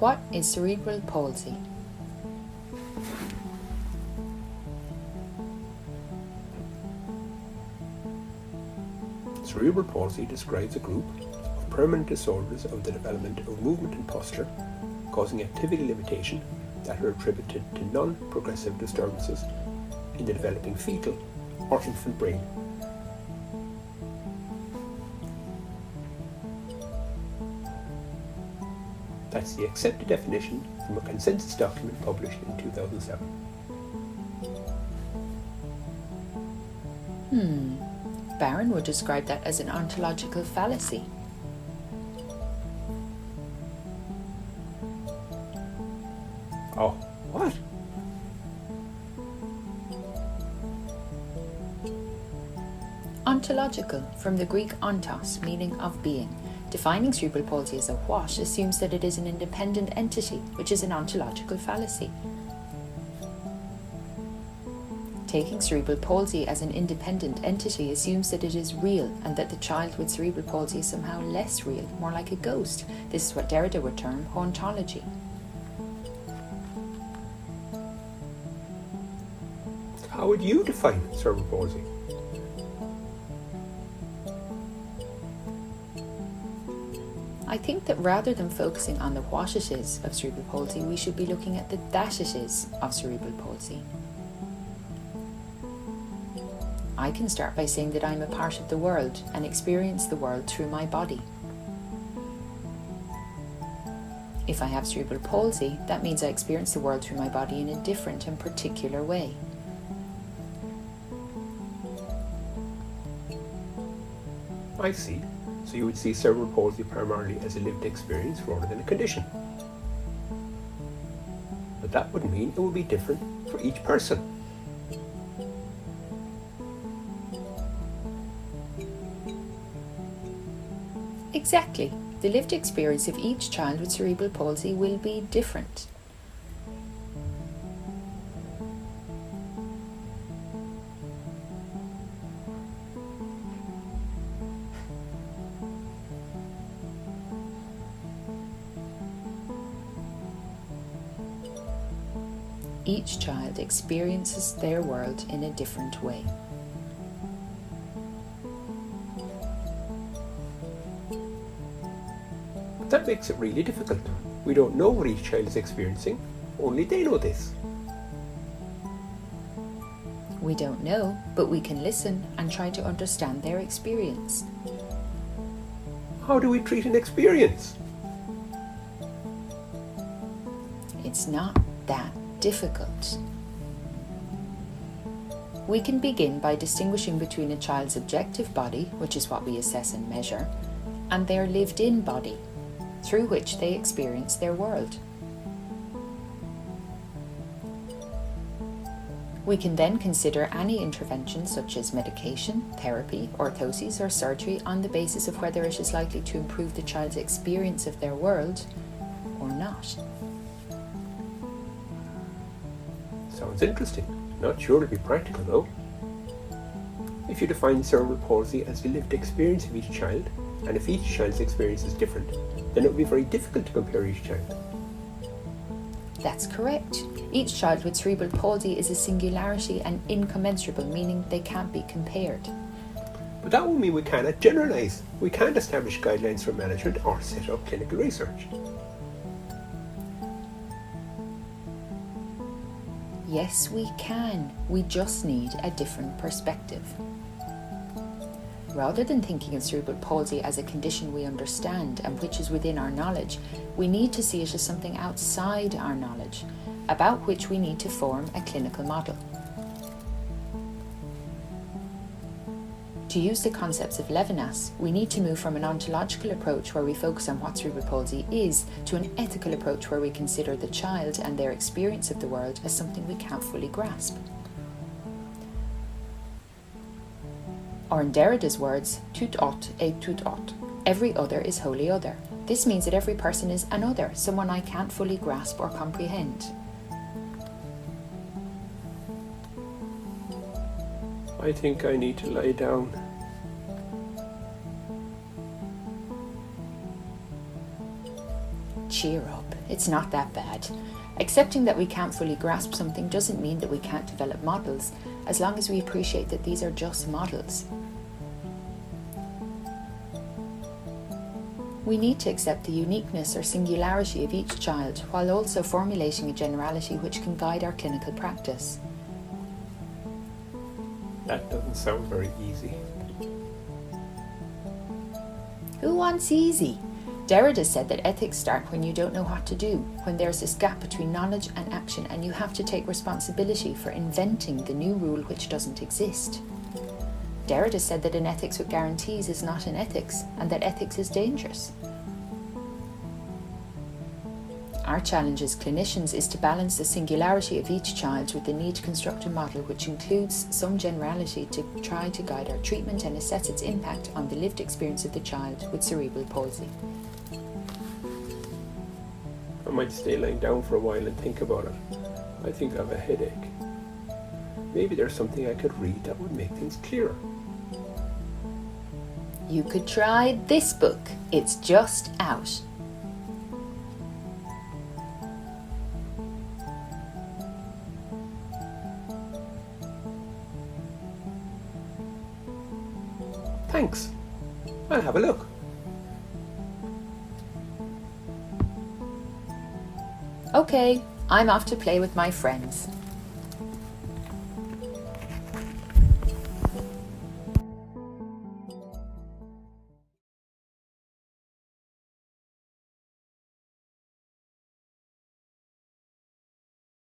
What is cerebral palsy? Cerebral palsy describes a group of permanent disorders of the development of movement and posture, causing activity limitation that are attributed to non-progressive disturbances in the developing fetal or infant brain. That's the accepted definition from a consensus document published in 2007. Barron would describe that as an ontological fallacy. Oh, what? Ontological, from the Greek ontos, meaning of being. Defining cerebral palsy as a what assumes that it is an independent entity, which is an ontological fallacy. Taking cerebral palsy as an independent entity assumes that it is real and that the child with cerebral palsy is somehow less real, more like a ghost. This is what Derrida would term hauntology. How would you define cerebral palsy? I think that rather than focusing on the what it is of cerebral palsy, we should be looking at the that it is of cerebral palsy. I can start by saying that I'm a part of the world and experience the world through my body. If I have cerebral palsy, that means I experience the world through my body in a different and particular way. I see. So you would see cerebral palsy primarily as a lived experience rather than a condition. But that would mean it would be different for each person. Exactly. The lived experience of each child with cerebral palsy will be different. Each child experiences their world in a different way. That makes it really difficult. We don't know what each child is experiencing, only they know this. We don't know, but we can listen and try to understand their experience. How do we treat an experience? It's not that difficult. We can begin by distinguishing between a child's objective body, which is what we assess and measure, and their lived-in body, through which they experience their world. We can then consider any intervention such as medication, therapy, orthoses or surgery on the basis of whether it is likely to improve the child's experience of their world or not. Sounds interesting. Not sure it'll be practical though. If you define cerebral palsy as the lived experience of each child, and if each child's experience is different, then it would be very difficult to compare each child. That's correct. Each child with cerebral palsy is a singularity and incommensurable, meaning they can't be compared. But that would mean we cannot generalise. We can't establish guidelines for management or set up clinical research. Yes, we can. We just need a different perspective. Rather than thinking of cerebral palsy as a condition we understand and which is within our knowledge, we need to see it as something outside our knowledge, about which we need to form a clinical model. To use the concepts of Levinas, we need to move from an ontological approach where we focus on what cerebral palsy is to an ethical approach where we consider the child and their experience of the world as something we can't fully grasp. Or in Derrida's words, tout autre est tout autre. Every other is wholly other. This means that every person is an other, someone I can't fully grasp or comprehend. I think I need to lie down. Cheer up. It's not that bad. Accepting that we can't fully grasp something doesn't mean that we can't develop models, as long as we appreciate that these are just models. We need to accept the uniqueness or singularity of each child, while also formulating a generality which can guide our clinical practice. That doesn't sound very easy. Who wants easy? Derrida said that ethics start when you don't know what to do, when there's this gap between knowledge and action, and you have to take responsibility for inventing the new rule which doesn't exist. Derrida said that an ethics with guarantees is not an ethics, and that ethics is dangerous. Our challenge as clinicians is to balance the singularity of each child with the need to construct a model which includes some generality to try to guide our treatment and assess its impact on the lived experience of the child with cerebral palsy. I might stay lying down for a while and think about it. I think I have a headache. Maybe there's something I could read that would make things clearer. You could try this book. It's just out. Thanks. I'll have a look. Okay, I'm off to play with my friends.